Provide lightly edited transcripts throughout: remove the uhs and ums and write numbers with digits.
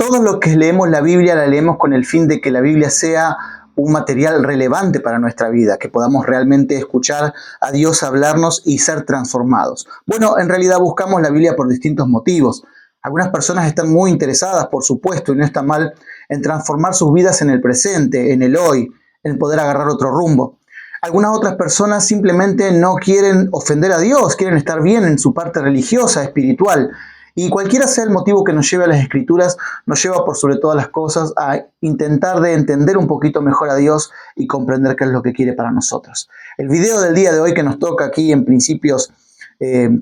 Todos los que leemos la Biblia la leemos con el fin de que la Biblia sea un material relevante para nuestra vida, que podamos realmente escuchar a Dios hablarnos y ser transformados. Bueno, en realidad buscamos la Biblia por distintos motivos. Algunas personas están muy interesadas, por supuesto, y no está mal, en transformar sus vidas en el presente, en el hoy, en poder agarrar otro rumbo. Algunas otras personas simplemente no quieren ofender a Dios, quieren estar bien en su parte religiosa, espiritual. Y cualquiera sea el motivo que nos lleve a las Escrituras, nos lleva por sobre todas las cosas a intentar de entender un poquito mejor a Dios y comprender qué es lo que quiere para nosotros. El video del día de hoy que nos toca aquí en principios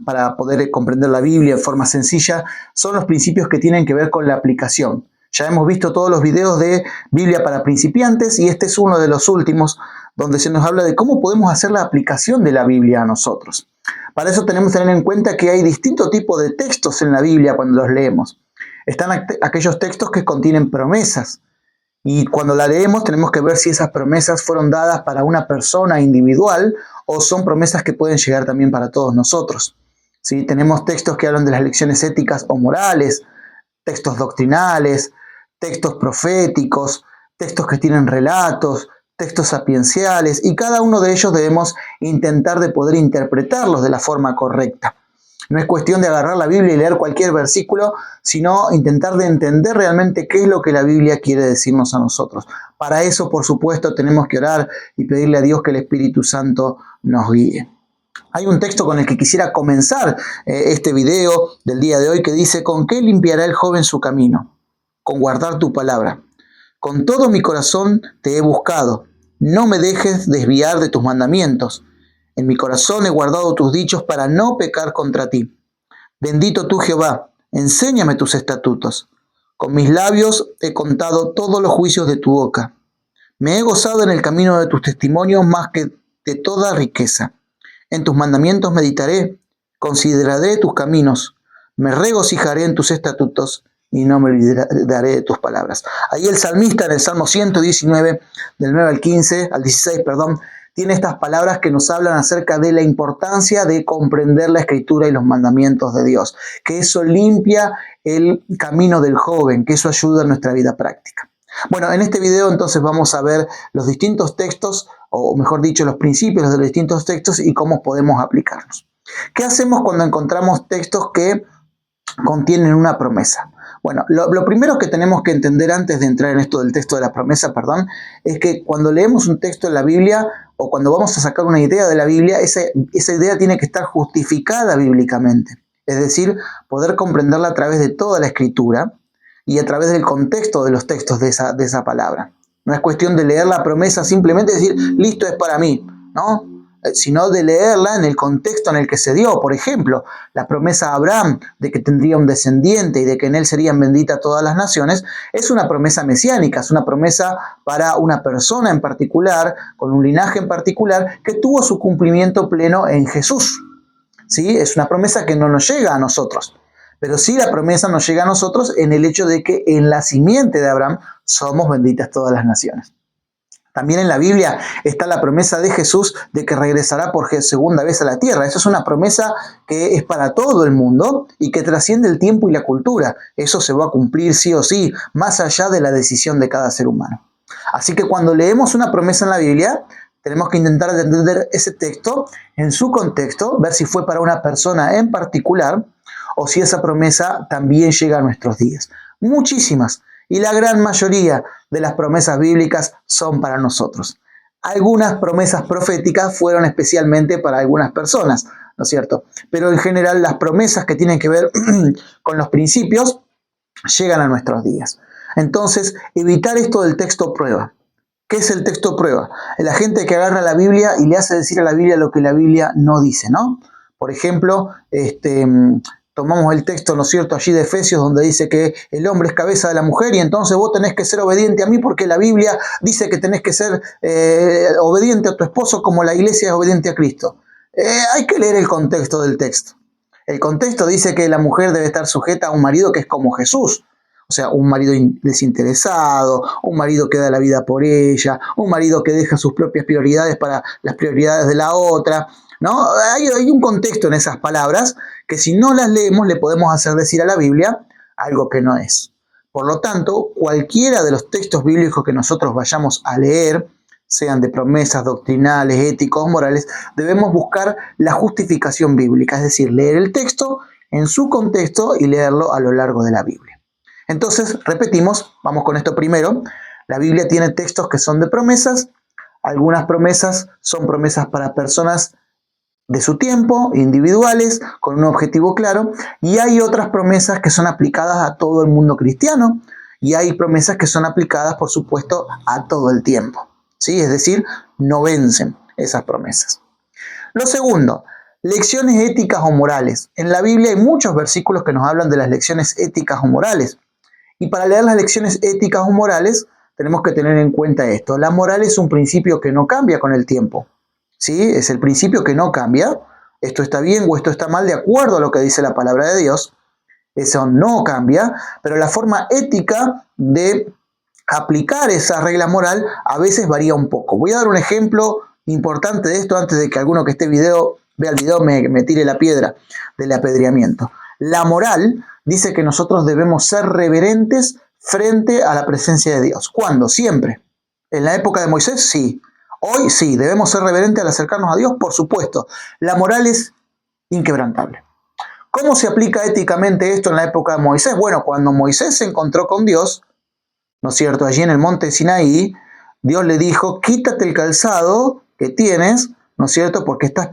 para poder comprender la Biblia de forma sencilla, son los principios que tienen que ver con la aplicación. Ya hemos visto todos los videos de Biblia para principiantes y este es uno de los últimos donde se nos habla de cómo podemos hacer la aplicación de la Biblia a nosotros. Para eso tenemos que tener en cuenta que hay distintos tipos de textos en la Biblia cuando los leemos. Están aquellos textos que contienen promesas y cuando la leemos tenemos que ver si esas promesas fueron dadas para una persona individual o son promesas que pueden llegar también para todos nosotros. ¿Sí? Tenemos textos que hablan de las lecciones éticas o morales, textos doctrinales, textos proféticos, textos que tienen relatos, textos sapienciales, y cada uno de ellos debemos intentar de poder interpretarlos de la forma correcta. No es cuestión de agarrar la Biblia y leer cualquier versículo, sino intentar de entender realmente qué es lo que la Biblia quiere decirnos a nosotros. Para eso, por supuesto, tenemos que orar y pedirle a Dios que el Espíritu Santo nos guíe. Hay un texto con el que quisiera comenzar este video del día de hoy que dice: ¿con qué limpiará el joven su camino? Con guardar tu palabra. Con todo mi corazón te he buscado. No me dejes desviar de tus mandamientos. En mi corazón he guardado tus dichos para no pecar contra ti. Bendito tú, Jehová, enséñame tus estatutos. Con mis labios he contado todos los juicios de tu boca. Me he gozado en el camino de tus testimonios más que de toda riqueza. En tus mandamientos meditaré, consideraré tus caminos, me regocijaré en tus estatutos y no me olvidaré de tus palabras. Ahí el salmista en el Salmo 119, del 9 al 15, al 16, tiene estas palabras que nos hablan acerca de la importancia de comprender la Escritura y los mandamientos de Dios, que eso limpia el camino del joven, que eso ayuda en nuestra vida práctica. Bueno, en este video entonces vamos a ver los distintos textos, o mejor dicho, los principios de los distintos textos y cómo podemos aplicarlos. ¿Qué hacemos cuando encontramos textos que contienen una promesa? Bueno, lo primero que tenemos que entender antes de entrar en esto del texto de la promesa, es que cuando leemos un texto en la Biblia o cuando vamos a sacar una idea de la Biblia, esa idea tiene que estar justificada bíblicamente. Es decir, poder comprenderla a través de toda la Escritura y a través del contexto de los textos de esa palabra. No es cuestión de leer la promesa simplemente decir, listo, es para mí, ¿no? Sino de leerla en el contexto en el que se dio. Por ejemplo, la promesa a Abraham de que tendría un descendiente y de que en él serían benditas todas las naciones, es una promesa mesiánica, es una promesa para una persona en particular, con un linaje en particular, que tuvo su cumplimiento pleno en Jesús. ¿Sí? Es una promesa que no nos llega a nosotros. Pero sí la promesa nos llega a nosotros en el hecho de que en la simiente de Abraham somos benditas todas las naciones. También en la Biblia está la promesa de Jesús de que regresará por segunda vez a la tierra. Esa es una promesa que es para todo el mundo y que trasciende el tiempo y la cultura. Eso se va a cumplir sí o sí, más allá de la decisión de cada ser humano. Así que cuando leemos una promesa en la Biblia, tenemos que intentar entender ese texto en su contexto, ver si fue para una persona en particular o si esa promesa también llega a nuestros días. Muchísimas. Y la gran mayoría de las promesas bíblicas son para nosotros. Algunas promesas proféticas fueron especialmente para algunas personas, ¿no es cierto? Pero en general las promesas que tienen que ver con los principios llegan a nuestros días. Entonces, evitar esto del texto prueba. ¿Qué es el texto prueba? La gente que agarra la Biblia y le hace decir a la Biblia lo que la Biblia no dice, ¿no? Por ejemplo, tomamos el texto, ¿no es cierto?, allí de Efesios, donde dice que el hombre es cabeza de la mujer y entonces vos tenés que ser obediente a mí porque la Biblia dice que tenés que ser obediente a tu esposo como la iglesia es obediente a Cristo. Hay que leer el contexto del texto. El contexto dice que la mujer debe estar sujeta a un marido que es como Jesús. O sea, un marido desinteresado, un marido que da la vida por ella, un marido que deja sus propias prioridades para las prioridades de la otra, ¿no? Hay un contexto en esas palabras que si no las leemos le podemos hacer decir a la Biblia algo que no es. Por lo tanto, cualquiera de los textos bíblicos que nosotros vayamos a leer, sean de promesas doctrinales, éticos o morales, debemos buscar la justificación bíblica, es decir, leer el texto en su contexto y leerlo a lo largo de la Biblia. Entonces, repetimos, vamos con esto primero. La Biblia tiene textos que son de promesas. Algunas promesas son promesas para personas de su tiempo, individuales, con un objetivo claro, y hay otras promesas que son aplicadas a todo el mundo cristiano, y hay promesas que son aplicadas, por supuesto, a todo el tiempo, ¿sí? Es decir, no vencen esas promesas. Lo segundo, lecciones éticas o morales. En la Biblia hay muchos versículos que nos hablan de las lecciones éticas o morales, y para leer las lecciones éticas o morales, tenemos que tener en cuenta esto. La moral es un principio que no cambia con el tiempo. ¿Sí? Es el principio que no cambia. Esto está bien o esto está mal de acuerdo a lo que dice la palabra de Dios. Eso no cambia, pero la forma ética de aplicar esa regla moral a veces varía un poco. Voy a dar un ejemplo importante de esto antes de que alguno que vea el video me tire la piedra del apedreamiento. La moral dice que nosotros debemos ser reverentes frente a la presencia de Dios. ¿Cuándo? Siempre. ¿En la época de Moisés? Sí. Hoy sí, debemos ser reverentes al acercarnos a Dios, por supuesto. La moral es inquebrantable. ¿Cómo se aplica éticamente esto en la época de Moisés? Bueno, cuando Moisés se encontró con Dios, ¿no es cierto? Allí en el monte Sinaí, Dios le dijo, quítate el calzado que tienes, ¿no es cierto? Porque estás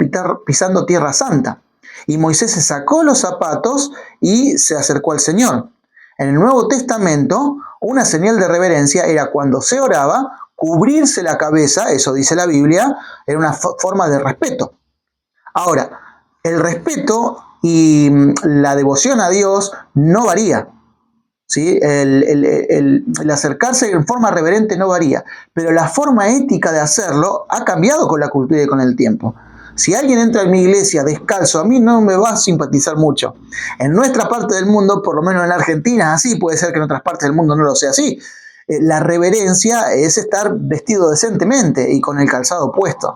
pisando tierra santa. Y Moisés se sacó los zapatos y se acercó al Señor. En el Nuevo Testamento, una señal de reverencia era cuando se oraba, cubrirse la cabeza, eso dice la Biblia, era una forma de respeto. Ahora, el respeto y la devoción a Dios no varía. ¿Sí? El acercarse en forma reverente no varía, pero la forma ética de hacerlo ha cambiado con la cultura y con el tiempo. Si alguien entra en mi iglesia descalzo, a mí no me va a simpatizar mucho. En nuestra parte del mundo, por lo menos en Argentina, así, puede ser que en otras partes del mundo no lo sea así. La reverencia es estar vestido decentemente y con el calzado puesto.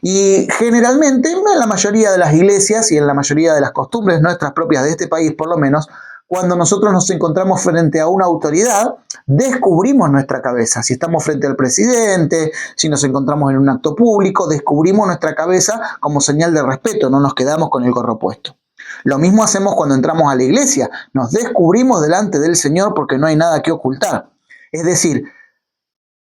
Y generalmente, en la mayoría de las iglesias y en la mayoría de las costumbres nuestras propias de este país, por lo menos, cuando nosotros nos encontramos frente a una autoridad, descubrimos nuestra cabeza. Si estamos frente al presidente, si nos encontramos en un acto público, descubrimos nuestra cabeza como señal de respeto, no nos quedamos con el gorro puesto. Lo mismo hacemos cuando entramos a la iglesia, nos descubrimos delante del Señor porque no hay nada que ocultar. Es decir,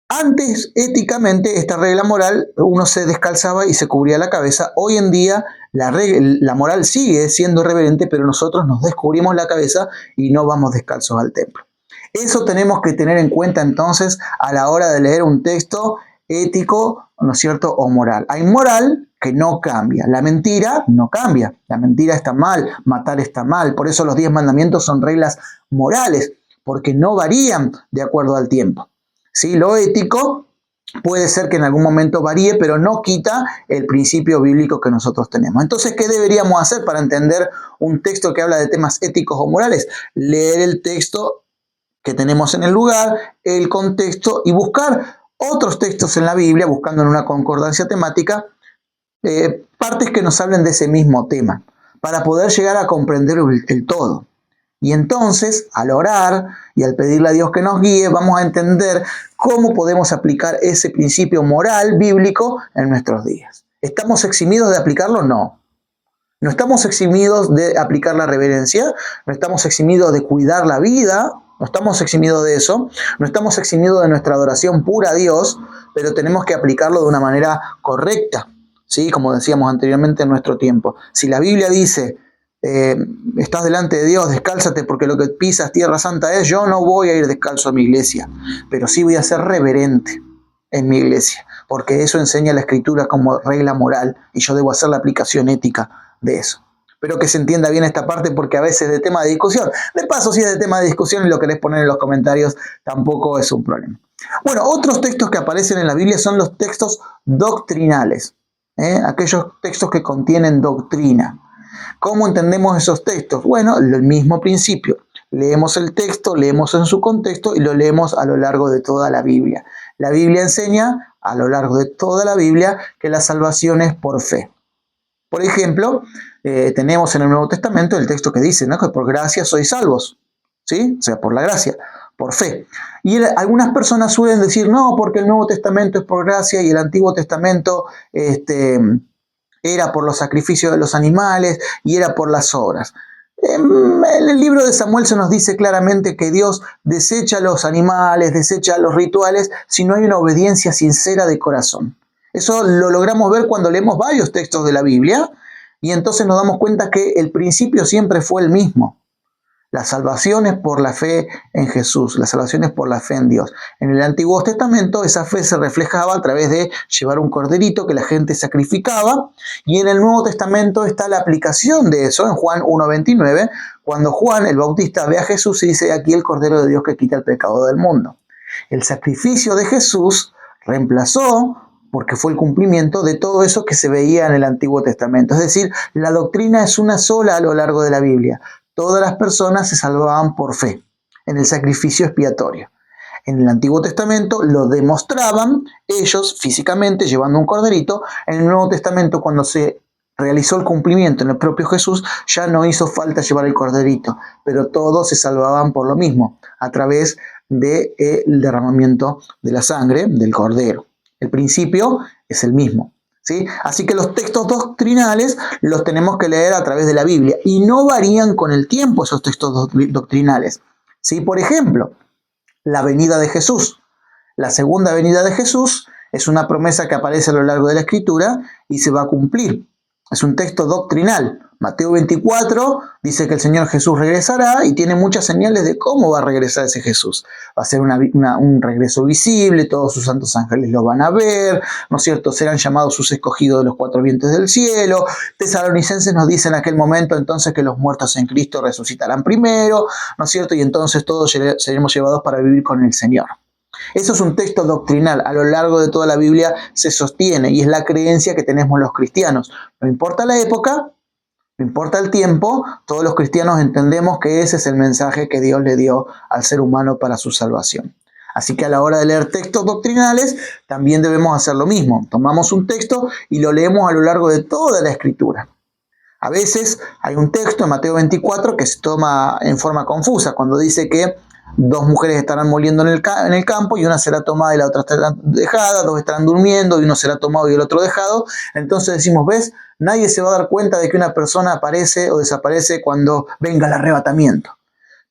antes, éticamente, esta regla moral, uno se descalzaba y se cubría la cabeza. Hoy en día, la moral sigue siendo reverente, pero nosotros nos descubrimos la cabeza y no vamos descalzos al templo. Eso tenemos que tener en cuenta entonces a la hora de leer un texto ético, ¿no es cierto?, o moral. Hay moral que no cambia. La mentira no cambia. La mentira está mal, matar está mal. Por eso los 10 mandamientos son reglas morales, porque no varían de acuerdo al tiempo. ¿Sí? Lo ético puede ser que en algún momento varíe, pero no quita el principio bíblico que nosotros tenemos. Entonces, ¿qué deberíamos hacer para entender un texto que habla de temas éticos o morales? Leer el texto que tenemos en el lugar, el contexto y buscar otros textos en la Biblia, buscando en una concordancia temática, partes que nos hablen de ese mismo tema, para poder llegar a comprender el todo. Y entonces, al orar y al pedirle a Dios que nos guíe, vamos a entender cómo podemos aplicar ese principio moral bíblico en nuestros días. ¿Estamos eximidos de aplicarlo? No. No estamos eximidos de aplicar la reverencia, no estamos eximidos de cuidar la vida, no estamos eximidos de eso, no estamos eximidos de nuestra adoración pura a Dios, pero tenemos que aplicarlo de una manera correcta, ¿sí? Como decíamos anteriormente en nuestro tiempo. Si la Biblia dice, estás delante de Dios, descálzate porque lo que pisas tierra santa es, yo no voy a ir descalzo a mi iglesia, pero sí voy a ser reverente en mi iglesia, porque eso enseña la Escritura como regla moral y yo debo hacer la aplicación ética de eso. Espero que se entienda bien esta parte porque a veces es de tema de discusión. De paso, si es de tema de discusión y lo querés poner en los comentarios, tampoco es un problema. Bueno, otros textos que aparecen en la Biblia son los textos doctrinales, aquellos textos que contienen doctrina. ¿Cómo entendemos esos textos? Bueno, el mismo principio. Leemos el texto, leemos en su contexto y lo leemos a lo largo de toda la Biblia. La Biblia enseña a lo largo de toda la Biblia que la salvación es por fe. Por ejemplo, tenemos en el Nuevo Testamento el texto que dice, ¿no?, que por gracia sois salvos. ¿sí? O sea, por la gracia, por fe. Y algunas personas suelen decir, no, porque el Nuevo Testamento es por gracia y el Antiguo Testamento era por los sacrificios de los animales y era por las obras. En el libro de Samuel se nos dice claramente que Dios desecha los animales, desecha los rituales, si no hay una obediencia sincera de corazón. Eso lo logramos ver cuando leemos varios textos de la Biblia y entonces nos damos cuenta que el principio siempre fue el mismo. La salvación es por la fe en Jesús, la salvación es por la fe en Dios. En el Antiguo Testamento esa fe se reflejaba a través de llevar un corderito que la gente sacrificaba, y en el Nuevo Testamento está la aplicación de eso en Juan 1:29, cuando Juan el Bautista ve a Jesús y dice: aquí el Cordero de Dios que quita el pecado del mundo. El sacrificio de Jesús reemplazó, porque fue el cumplimiento de todo eso que se veía en el Antiguo Testamento. Es decir, la doctrina es una sola a lo largo de la Biblia. Todas las personas se salvaban por fe en el sacrificio expiatorio. En el Antiguo Testamento lo demostraban ellos físicamente llevando un corderito. En el Nuevo Testamento, cuando se realizó el cumplimiento en el propio Jesús, ya no hizo falta llevar el corderito, pero todos se salvaban por lo mismo, a través del derramamiento de la sangre del cordero. El principio es el mismo. ¿Sí? Así que los textos doctrinales los tenemos que leer a través de la Biblia y no varían con el tiempo esos textos doctrinales. ¿Sí? Por ejemplo, la venida de Jesús. La segunda venida de Jesús es una promesa que aparece a lo largo de la Escritura y se va a cumplir. Es un texto doctrinal. Mateo 24 dice que el Señor Jesús regresará y tiene muchas señales de cómo va a regresar ese Jesús. Va a ser un regreso visible, todos sus santos ángeles lo van a ver, ¿no es cierto? Serán llamados sus escogidos de los cuatro vientos del cielo. Tesalonicenses nos dice en aquel momento entonces que los muertos en Cristo resucitarán primero, ¿no es cierto? Y entonces todos seremos llevados para vivir con el Señor. Eso es un texto doctrinal, a lo largo de toda la Biblia se sostiene y es la creencia que tenemos los cristianos. No importa la época, no importa el tiempo, todos los cristianos entendemos que ese es el mensaje que Dios le dio al ser humano para su salvación. Así que a la hora de leer textos doctrinales también debemos hacer lo mismo. Tomamos un texto y lo leemos a lo largo de toda la Escritura. A veces hay un texto en Mateo 24 que se toma en forma confusa, cuando dice que dos mujeres estarán moliendo en el campo y una será tomada y la otra estará dejada, dos estarán durmiendo y uno será tomado y el otro dejado. Entonces decimos, ¿ves? Nadie se va a dar cuenta de que una persona aparece o desaparece cuando venga el arrebatamiento.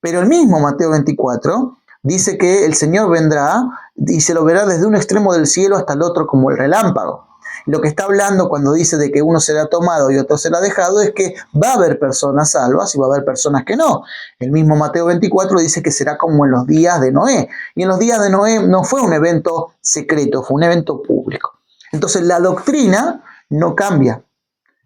Pero el mismo Mateo 24 dice que el Señor vendrá y se lo verá desde un extremo del cielo hasta el otro como el relámpago. Lo que está hablando cuando dice de que uno será tomado y otro será dejado es que va a haber personas salvas y va a haber personas que no. El mismo Mateo 24 dice que será como en los días de Noé. Y en los días de Noé no fue un evento secreto, fue un evento público. Entonces la doctrina no cambia.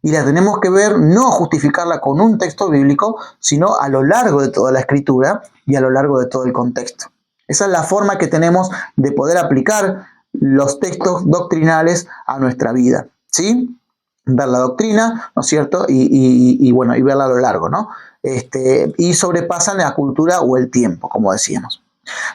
Y la tenemos que ver, no justificarla con un texto bíblico, sino a lo largo de toda la Escritura y a lo largo de todo el contexto. Esa es la forma que tenemos de poder aplicar los textos doctrinales a nuestra vida, ¿sí? Ver la doctrina, ¿no es cierto? Y verla a lo largo, ¿no? Y sobrepasan la cultura o el tiempo, como decíamos.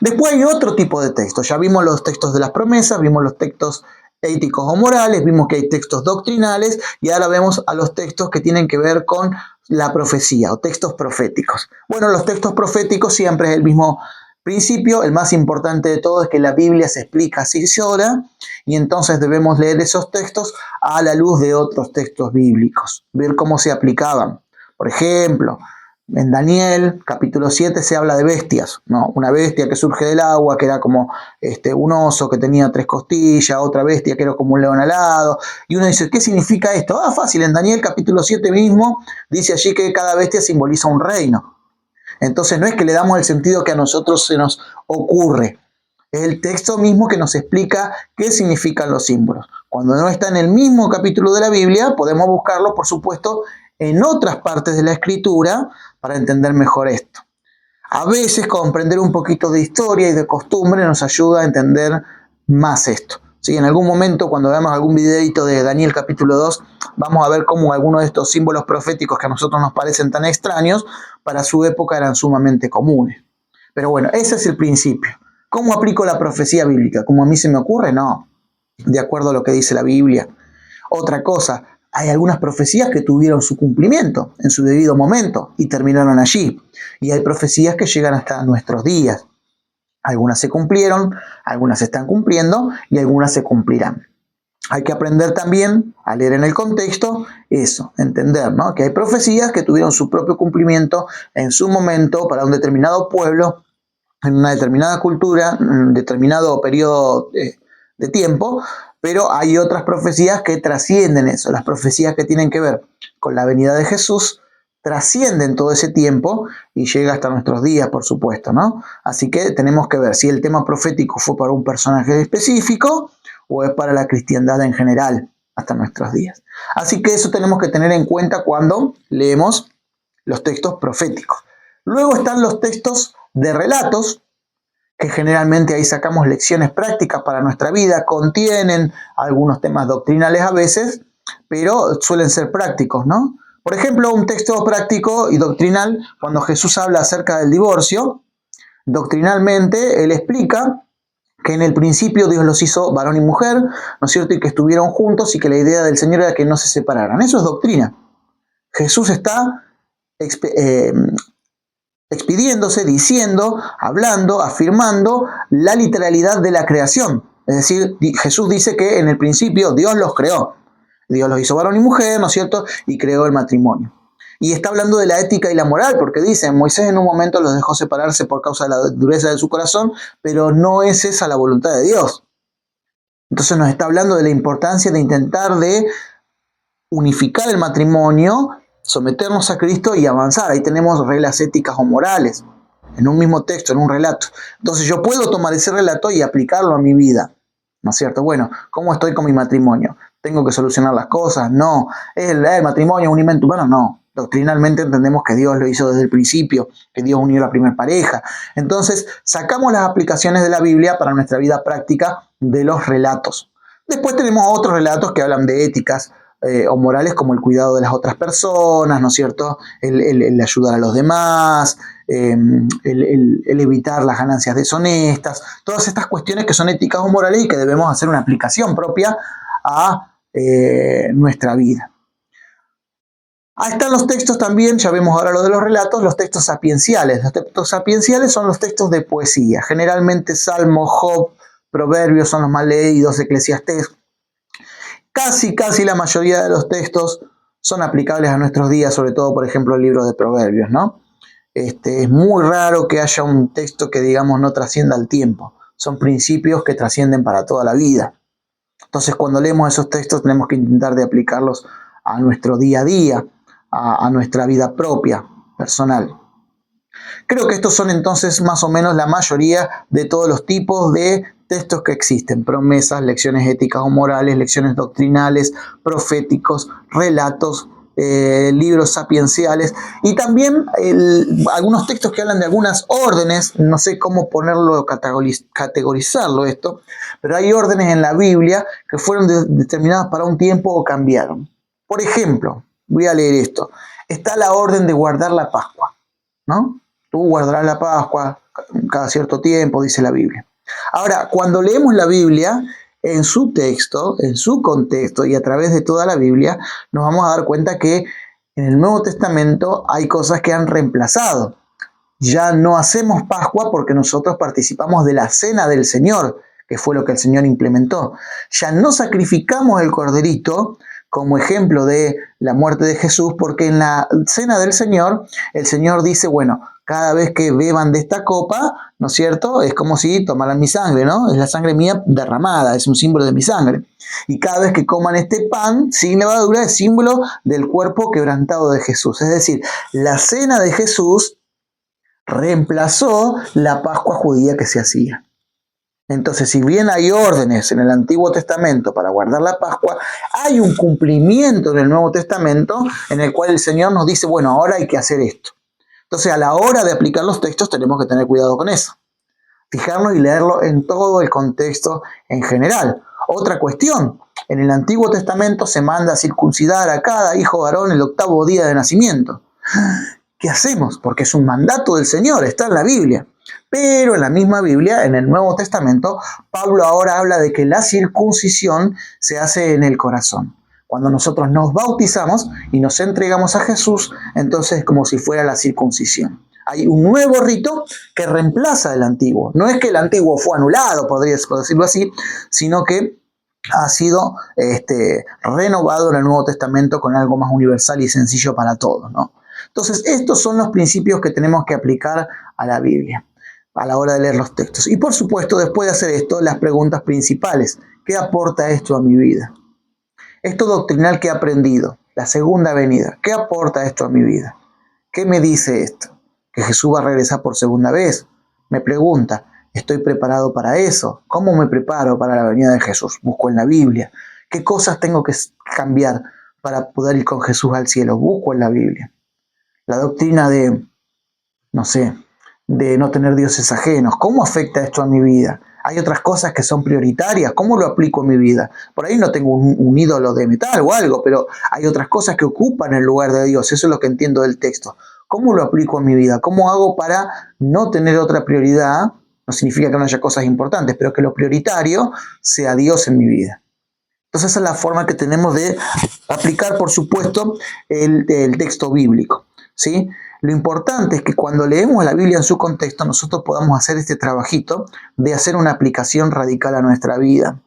Después hay otro tipo de textos. Ya vimos los textos de las promesas, vimos los textos éticos o morales, vimos que hay textos doctrinales y ahora vemos a los textos que tienen que ver con la profecía o textos proféticos. Bueno, los textos proféticos siempre es el mismo principio. El más importante de todo es que la Biblia se explica así sola y entonces debemos leer esos textos a la luz de otros textos bíblicos, ver cómo se aplicaban. Por ejemplo, en Daniel, capítulo 7, se habla de bestias, ¿no? Una bestia que surge del agua, que era como un oso que tenía 3 costillas, otra bestia que era como un león alado. Y uno dice, ¿qué significa esto? Fácil, en Daniel, capítulo 7 mismo, dice allí que cada bestia simboliza un reino. Entonces no es que le damos el sentido que a nosotros se nos ocurre. Es el texto mismo que nos explica qué significan los símbolos. Cuando no está en el mismo capítulo de la Biblia, podemos buscarlo, por supuesto, en otras partes de la Escritura para entender mejor esto. A veces comprender un poquito de historia y de costumbre nos ayuda a entender más esto. ¿Sí? En algún momento, cuando veamos algún videito de Daniel capítulo 2, vamos a ver cómo algunos de estos símbolos proféticos que a nosotros nos parecen tan extraños, para su época eran sumamente comunes. Pero bueno, ese es el principio. ¿Cómo aplico la profecía bíblica? ¿Como a mí se me ocurre? No. De acuerdo a lo que dice la Biblia. Otra cosa, Hay algunas profecías que tuvieron su cumplimiento en su debido momento y terminaron allí. Y hay profecías que llegan hasta nuestros días. Algunas se cumplieron, algunas se están cumpliendo y algunas se cumplirán. Hay que aprender también a leer en el contexto eso, entender, ¿no? Que hay profecías que tuvieron su propio cumplimiento en su momento para un determinado pueblo, en una determinada cultura, en un determinado periodo de tiempo, pero hay otras profecías que trascienden eso. Las profecías que tienen que ver con la venida de Jesús trascienden todo ese tiempo y llega hasta nuestros días, por supuesto, ¿no? Así que tenemos que ver si el tema profético fue para un personaje específico o es para la cristiandad en general hasta nuestros días. Así que eso tenemos que tener en cuenta cuando leemos los textos proféticos. Luego están los textos de relatos, que generalmente ahí sacamos lecciones prácticas para nuestra vida, contienen algunos temas doctrinales a veces, pero suelen ser prácticos, ¿no? Por ejemplo, un texto práctico y doctrinal, cuando Jesús habla acerca del divorcio, doctrinalmente él explica que en el principio Dios los hizo varón y mujer, ¿no es cierto? Y que estuvieron juntos y que la idea del Señor era que no se separaran. Eso es doctrina. Jesús está expidiéndose, diciendo, hablando, afirmando la literalidad de la creación. Es decir, Jesús dice que en el principio Dios los creó. Dios los hizo varón y mujer, ¿no es cierto? Y creó el matrimonio. Y está hablando de la ética y la moral, porque dice, Moisés en un momento los dejó separarse por causa de la dureza de su corazón, pero no es esa la voluntad de Dios. Entonces nos está hablando de la importancia de intentar de unificar el matrimonio, someternos a Cristo y avanzar. Ahí tenemos reglas éticas o morales, en un mismo texto, en un relato. Entonces yo puedo tomar ese relato y aplicarlo a mi vida, ¿no es cierto? Bueno, ¿cómo estoy con mi matrimonio? ¿Tengo que solucionar las cosas? No. ¿El matrimonio es un invento humano? No. Doctrinalmente entendemos que Dios lo hizo desde el principio, que Dios unió a la primera pareja. Entonces, sacamos las aplicaciones de la Biblia para nuestra vida práctica de los relatos. Después tenemos otros relatos que hablan de éticas o morales, como el cuidado de las otras personas, ¿no es cierto? El ayudar a los demás, el evitar las ganancias deshonestas, todas estas cuestiones que son éticas o morales y que debemos hacer una aplicación propia a nuestra vida. Ahí están los textos también, ya vemos ahora lo de los relatos, los textos sapienciales. Los textos sapienciales son los textos de poesía. Generalmente Salmos, Job, Proverbios son los más leídos, Eclesiastés. Casi la mayoría de los textos son aplicables a nuestros días, sobre todo, por ejemplo, el libro de Proverbios, ¿no? Es muy raro que haya un texto que, digamos, no trascienda el tiempo. Son principios que trascienden para toda la vida. Entonces, cuando leemos esos textos, tenemos que intentar de aplicarlos a nuestro día a día, a nuestra vida propia, personal. Creo que estos son entonces más o menos la mayoría de todos los tipos de textos que existen: promesas, lecciones éticas o morales, lecciones doctrinales, proféticos, relatos, libros sapienciales y también algunos textos que hablan de algunas órdenes. No sé cómo ponerlo, categorizarlo esto, pero hay órdenes en la Biblia que fueron determinadas para un tiempo o cambiaron. Por ejemplo, voy a leer esto. Está la orden de guardar la Pascua, ¿no? Tú guardarás la Pascua cada cierto tiempo, dice la Biblia. Ahora, cuando leemos la Biblia, en su texto, en su contexto y a través de toda la Biblia, nos vamos a dar cuenta que en el Nuevo Testamento hay cosas que han reemplazado. Ya no hacemos Pascua porque nosotros participamos de la cena del Señor, que fue lo que el Señor implementó. Ya no sacrificamos el corderito como ejemplo de la muerte de Jesús, porque en la cena del Señor, el Señor dice, bueno, cada vez que beban de esta copa, ¿no es cierto? Es como si tomaran mi sangre, ¿no? Es la sangre mía derramada, es un símbolo de mi sangre. Y cada vez que coman este pan sin levadura, es símbolo del cuerpo quebrantado de Jesús. Es decir, la cena de Jesús reemplazó la Pascua judía que se hacía. Entonces, si bien hay órdenes en el Antiguo Testamento para guardar la Pascua, hay un cumplimiento en el Nuevo Testamento en el cual el Señor nos dice, bueno, ahora hay que hacer esto. Entonces, a la hora de aplicar los textos tenemos que tener cuidado con eso. Fijarnos y leerlo en todo el contexto en general. Otra cuestión, en el Antiguo Testamento se manda a circuncidar a cada hijo varón el 8º día de nacimiento. ¿Qué hacemos? Porque es un mandato del Señor, está en la Biblia. Pero en la misma Biblia, en el Nuevo Testamento, Pablo ahora habla de que la circuncisión se hace en el corazón. Cuando nosotros nos bautizamos y nos entregamos a Jesús, entonces es como si fuera la circuncisión. Hay un nuevo rito que reemplaza el antiguo. No es que el antiguo fue anulado, podría decirlo así, sino que ha sido renovado en el Nuevo Testamento con algo más universal y sencillo para todos, ¿no? Entonces, estos son los principios que tenemos que aplicar a la Biblia a la hora de leer los textos. Y por supuesto, después de hacer esto, las preguntas principales. ¿Qué aporta esto a mi vida? Esto doctrinal que he aprendido, la segunda venida, ¿qué aporta esto a mi vida? ¿Qué me dice esto? ¿Que Jesús va a regresar por segunda vez? Me pregunta, ¿estoy preparado para eso? ¿Cómo me preparo para la venida de Jesús? Busco en la Biblia. ¿Qué cosas tengo que cambiar para poder ir con Jesús al cielo? Busco en la Biblia. La doctrina de, de no tener dioses ajenos. ¿Cómo afecta esto a mi vida? Hay otras cosas que son prioritarias. ¿Cómo lo aplico en mi vida? Por ahí no tengo un ídolo de metal o algo, pero hay otras cosas que ocupan el lugar de Dios. Eso es lo que entiendo del texto. ¿Cómo lo aplico en mi vida? ¿Cómo hago para no tener otra prioridad? No significa que no haya cosas importantes, pero que lo prioritario sea Dios en mi vida. Entonces esa es la forma que tenemos de aplicar, por supuesto, el texto bíblico, ¿sí? Lo importante es que cuando leemos la Biblia en su contexto, nosotros podamos hacer este trabajito de hacer una aplicación radical a nuestra vida.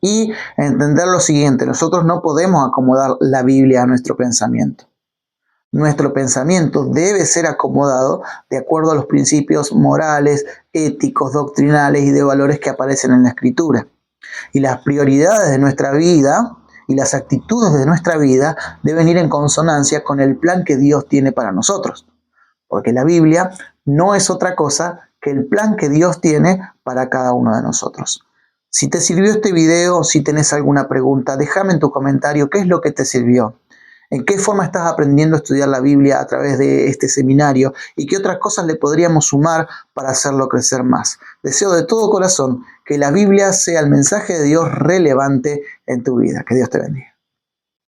Y entender lo siguiente, nosotros no podemos acomodar la Biblia a nuestro pensamiento. Nuestro pensamiento debe ser acomodado de acuerdo a los principios morales, éticos, doctrinales y de valores que aparecen en la Escritura. Y las prioridades de nuestra vida y las actitudes de nuestra vida deben ir en consonancia con el plan que Dios tiene para nosotros. Porque la Biblia no es otra cosa que el plan que Dios tiene para cada uno de nosotros. Si te sirvió este video, si tenés alguna pregunta, déjame en tu comentario qué es lo que te sirvió. ¿En qué forma estás aprendiendo a estudiar la Biblia a través de este seminario? ¿Y qué otras cosas le podríamos sumar para hacerlo crecer más? Deseo de todo corazón que la Biblia sea el mensaje de Dios relevante en tu vida. Que Dios te bendiga.